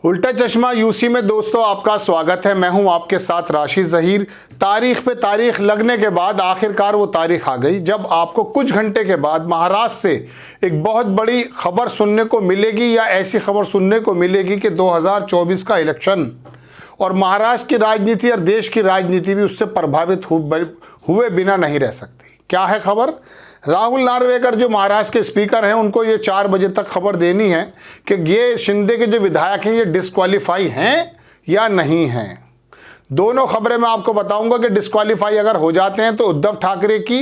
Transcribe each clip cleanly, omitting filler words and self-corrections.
उल्टा चश्मा यूसी में दोस्तों आपका स्वागत है। मैं हूं आपके साथ राशिद ज़हीर। तारीख पे तारीख लगने के बाद आखिरकार वो तारीख आ गई जब आपको कुछ घंटे के बाद महाराष्ट्र से एक बहुत बड़ी खबर सुनने को मिलेगी, या ऐसी खबर सुनने को मिलेगी कि 2024 का इलेक्शन और महाराष्ट्र की राजनीति और देश की राजनीति भी उससे प्रभावित हुए बिना नहीं रह सकती। क्या है खबर? राहुल नार्वेकर जो महाराष्ट्र के स्पीकर हैं, उनको ये 4 बजे तक खबर देनी है कि ये शिंदे के जो विधायक हैं ये डिस्क्वालीफाई हैं या नहीं हैं। दोनों खबरें मैं आपको बताऊंगा कि डिस्क्वालीफाई अगर हो जाते हैं तो उद्धव ठाकरे की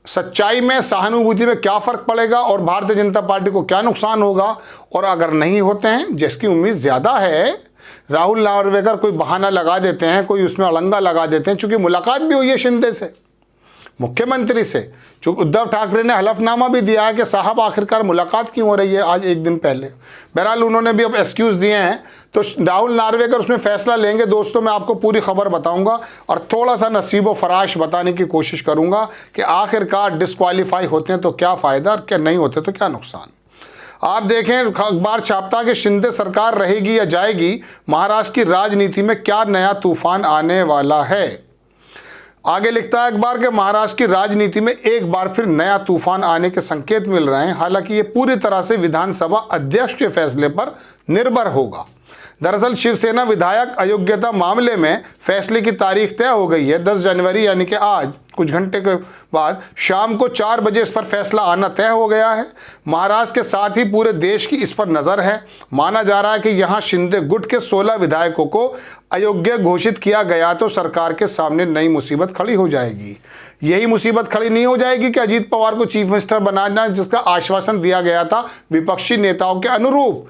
सच्चाई में, सहानुभूति में क्या फर्क पड़ेगा और भारतीय जनता पार्टी को क्या नुकसान होगा, और अगर नहीं होते हैं, जिसकी उम्मीद ज़्यादा है, राहुल नार्वेकर कोई बहाना लगा देते हैं, कोई उसमें अड़ंगा लगा देते हैं, चूँकि मुलाकात भी हुई है शिंदे से, मुख्यमंत्री से। चूँकि उद्धव ठाकरे ने हलफनामा भी दिया है कि साहब आखिरकार मुलाकात क्यों हो रही है आज एक दिन पहले। बहरहाल उन्होंने भी अब एक्सक्यूज़ दिए हैं, तो राहुल नार्वेकर उसमें फैसला लेंगे। दोस्तों मैं आपको पूरी खबर बताऊंगा और थोड़ा सा नसीबो फराश बताने की कोशिश करूंगा कि आखिरकार डिस्क्वालीफाई होते हैं तो क्या फ़ायदा और क्या नहीं होते तो क्या नुकसान। आप देखें, अखबार छापता कि शिंदे सरकार रहेगी या जाएगी, महाराष्ट्र की राजनीति में क्या नया तूफान आने वाला है। आगे लिखता है अखबार के महाराष्ट्र की राजनीति में एक बार फिर नया तूफान आने के संकेत मिल रहे हैं। हालांकि ये पूरी तरह से विधानसभा अध्यक्ष के फैसले पर निर्भर होगा। दरअसल शिवसेना विधायक अयोग्यता मामले में फैसले की तारीख तय हो गई है। 10 जनवरी यानी कि आज कुछ घंटे के बाद शाम को 4 बजे इस पर फैसला आना तय हो गया है। महाराष्ट्र के साथ ही पूरे देश की इस पर नज़र है। माना जा रहा है कि यहाँ शिंदे गुट के 16 विधायकों को अयोग्य घोषित किया गया तो सरकार के सामने नई मुसीबत खड़ी हो जाएगी। यही मुसीबत खड़ी नहीं हो जाएगी कि अजीत पवार को चीफ मिनिस्टर बनाना, जिसका आश्वासन दिया गया था विपक्षी नेताओं के अनुरूप।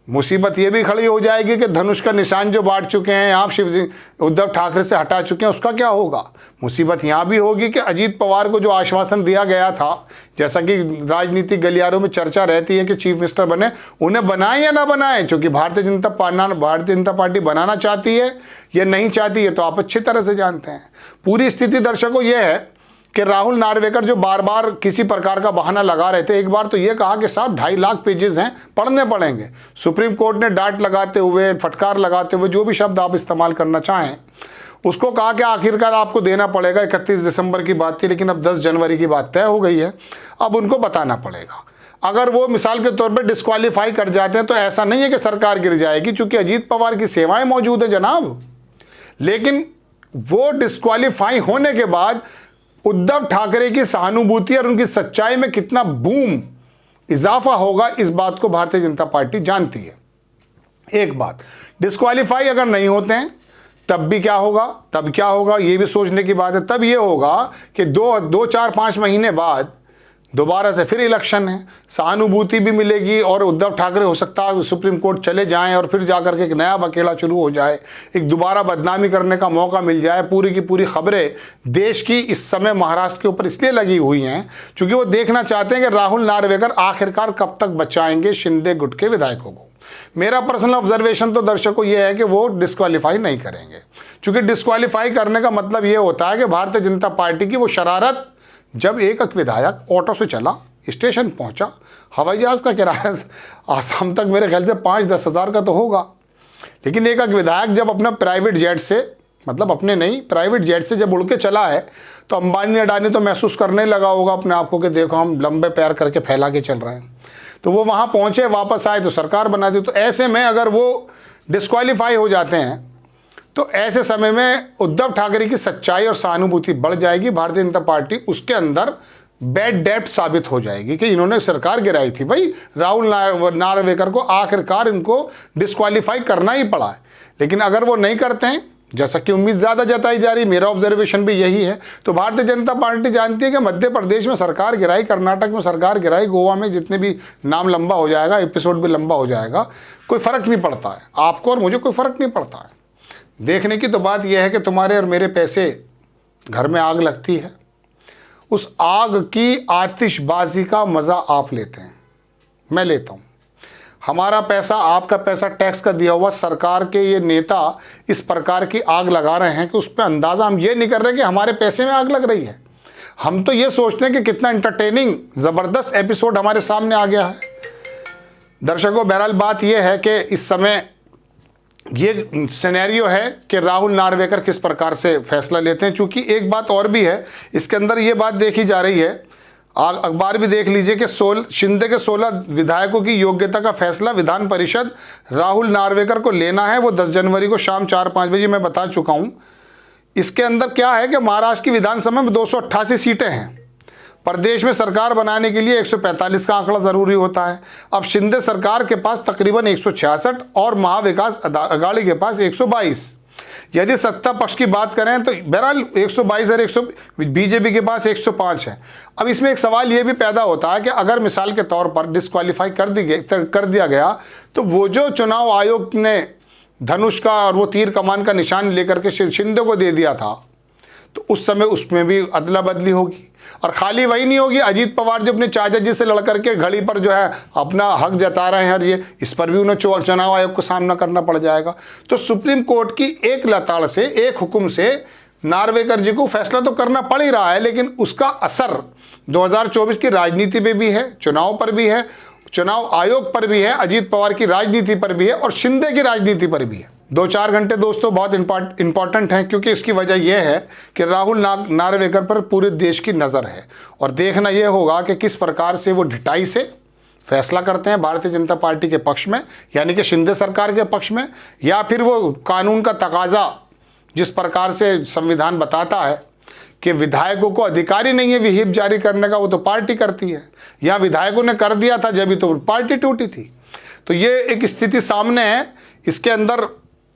मुसीबत ये भी खड़ी हो जाएगी कि धनुष का निशान जो बांट चुके हैं आप उद्धव ठाकरे से हटा चुके हैं, उसका क्या होगा। मुसीबत यहाँ भी होगी कि अजीत पवार को जो आश्वासन दिया गया था, जैसा कि राजनीतिक गलियारों में चर्चा रहती है कि चीफ मिनिस्टर बने, उन्हें बनाए या ना बनाए, क्योंकि भारतीय जनता पार्टी बनाना चाहती है या नहीं चाहती है तो आप अच्छी तरह से जानते हैं। पूरी स्थिति दर्शकों ये है कि राहुल नार्वेकर जो बार बार किसी प्रकार का बहाना लगा रहे थे, एक बार तो ये कहा कि साहब 2.5 लाख पेजेस हैं, पढ़ने पड़ेंगे। सुप्रीम कोर्ट ने डांट लगाते हुए, फटकार लगाते हुए, जो भी शब्द आप इस्तेमाल करना चाहें, उसको कहा कि आखिरकार आपको देना पड़ेगा। 31 दिसंबर की बात थी, लेकिन अब 10 जनवरी की बात तय हो गई है। अब उनको बताना पड़ेगा। अगर वो मिसाल के तौर पर डिस्क्वालीफाई कर जाते हैं तो ऐसा नहीं है कि सरकार गिर जाएगी, चूँकि अजीत पवार की सेवाएँ मौजूद हैं जनाब। लेकिन वो डिस्क्वालीफाई होने के बाद उद्धव ठाकरे की सहानुभूति और उनकी सच्चाई में कितना बूम इजाफा होगा, इस बात को भारतीय जनता पार्टी जानती है। एक बात, डिस्क्वालीफाई अगर नहीं होते हैं तब भी क्या होगा, तब क्या होगा ये भी सोचने की बात है। तब ये होगा कि 2-4-5 महीने बाद दोबारा से फिर इलेक्शन है, सहानुभूति भी मिलेगी और उद्धव ठाकरे हो सकता है सुप्रीम कोर्ट चले जाएं और फिर जाकर के एक नया बकेला शुरू हो जाए, एक दोबारा बदनामी करने का मौका मिल जाए। पूरी की पूरी खबरें देश की इस समय महाराष्ट्र के ऊपर इसलिए लगी हुई हैं क्योंकि वो देखना चाहते हैं कि राहुल नार्वेकर आखिरकार कब तक बचाएंगे शिंदे गुट के विधायकों को। मेरा पर्सनल ऑब्जर्वेशन तो दर्शकों ये है कि वो डिस्क्वालीफाई नहीं करेंगे, क्योंकि डिस्क्वालीफाई करने का मतलब ये होता है कि भारतीय जनता पार्टी की वो शरारत, जब एक विधायक ऑटो से चला, स्टेशन पहुंचा, हवाई जहाज़ का किराया आसाम तक मेरे ख्याल से 5-10 हज़ार का तो होगा, लेकिन एक विधायक जब अपना प्राइवेट जेट से, मतलब अपने नहीं, प्राइवेट जेट से जब उड़ के चला है तो अंबानी अडानी तो महसूस करने लगा होगा अपने आप को कि देखो हम लंबे पैर करके फैला के चल रहे हैं। तो वो वहाँ पहुँचे, वापस आए तो सरकार बना दी। तो ऐसे में अगर वो डिस्क्वालीफाई हो जाते हैं तो ऐसे समय में उद्धव ठाकरे की सच्चाई और सहानुभूति बढ़ जाएगी। भारतीय जनता पार्टी उसके अंदर बैड डेप्ट साबित हो जाएगी कि इन्होंने सरकार गिराई थी। भाई राहुल नार्वेकर को आखिरकार इनको डिस्क्वालीफाई करना ही पड़ा है, लेकिन अगर वो नहीं करते हैं, जैसा कि उम्मीद ज़्यादा जताई जा रही, मेरा ऑब्जर्वेशन भी यही है, तो भारतीय जनता पार्टी जानती है कि मध्य प्रदेश में सरकार गिराई, कर्नाटक में सरकार गिराई, गोवा में जितने भी नाम लंबा हो जाएगा, एपिसोड भी लंबा हो जाएगा, कोई फ़र्क नहीं पड़ता है। आपको और मुझे कोई फ़र्क नहीं पड़ता है। देखने की तो बात यह है कि तुम्हारे और मेरे पैसे, घर में आग लगती है, उस आग की आतिशबाजी का मज़ा आप लेते हैं, मैं लेता हूँ। हमारा पैसा, आपका पैसा, टैक्स का दिया हुआ, सरकार के ये नेता इस प्रकार की आग लगा रहे हैं कि उस पर अंदाज़ा हम ये नहीं कर रहे कि हमारे पैसे में आग लग रही है। हम तो ये सोचते हैं कि कितना एंटरटेनिंग ज़बरदस्त एपिसोड हमारे सामने आ गया है। दर्शकों, बहरहाल बात यह है कि इस समय ये सिनेरियो है कि राहुल नार्वेकर किस प्रकार से फैसला लेते हैं। चूंकि एक बात और भी है इसके अंदर, ये बात देखी जा रही है, अखबार भी देख लीजिए कि शिंदे के 16 विधायकों की योग्यता का फैसला विधान परिषद राहुल नार्वेकर को लेना है। वो 10 जनवरी को शाम 4-5 बजे मैं बता चुका हूं। इसके अंदर क्या है कि महाराष्ट्र की विधानसभा में 288 सीटें हैं। प्रदेश में सरकार बनाने के लिए 145 का आंकड़ा जरूरी होता है। अब शिंदे सरकार के पास तकरीबन 166 और महाविकास अघाड़ी के पास 122। यदि सत्ता पक्ष की बात करें तो बहरहाल 122 और 100 बीजेपी के पास 105 है। अब इसमें एक सवाल यह भी पैदा होता है कि अगर मिसाल के तौर पर डिस्क्वालीफाई कर दिया गया तो वो जो चुनाव आयोग ने धनुष का और वो तीर कमान का निशान लेकर के शिंदे को दे दिया था, तो उस समय उसमें भी अदला बदली होगी। और खाली वही नहीं होगी, अजीत पवार जो अपने चाचा जी से लड़कर के घड़ी पर जो है अपना हक जता रहे हैं, और ये इस पर भी उन्हें चुनाव आयोग को सामना करना पड़ जाएगा। तो सुप्रीम कोर्ट की एक लताड़ से, एक हुक्म से नार्वेकर जी को फैसला तो करना पड़ ही रहा है, लेकिन उसका असर 2024 की राजनीति पे भी है, चुनाव पर भी है, चुनाव आयोग पर भी है, अजीत पवार की राजनीति पर भी है और शिंदे की राजनीति पर भी है। 2-4 घंटे दोस्तों बहुत इंपॉर्टेंट हैं, क्योंकि इसकी वजह यह है कि राहुल नार्वेकर पर पूरे देश की नज़र है और देखना यह होगा कि किस प्रकार से वो ढिठाई से फैसला करते हैं भारतीय जनता पार्टी के पक्ष में, यानी कि शिंदे सरकार के पक्ष में, या फिर वो कानून का तकाजा जिस प्रकार से संविधान बताता है कि विधायकों को अधिकारी नहीं है विहिप जारी करने का, वो तो पार्टी करती है, या विधायकों ने कर दिया था जब भी तो पार्टी टूटी थी। तो ये एक स्थिति सामने है। इसके अंदर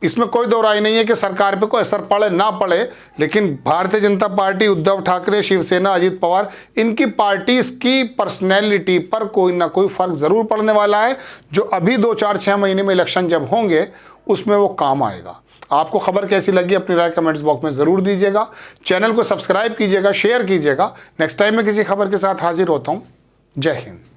इसमें कोई दो राय नहीं है कि सरकार पे कोई असर पड़े ना पड़े, लेकिन भारतीय जनता पार्टी, उद्धव ठाकरे, शिवसेना, अजीत पवार, इनकी पार्टीज की पर्सनैलिटी पर कोई ना कोई फर्क जरूर पड़ने वाला है, जो अभी 2-4-6 महीने में इलेक्शन जब होंगे उसमें वो काम आएगा। आपको खबर कैसी लगी अपनी राय कमेंट्स बॉक्स में ज़रूर दीजिएगा। चैनल को सब्सक्राइब कीजिएगा, शेयर कीजिएगा। नेक्स्ट टाइम मैं किसी खबर के साथ हाजिर होता हूँ। जय हिंद।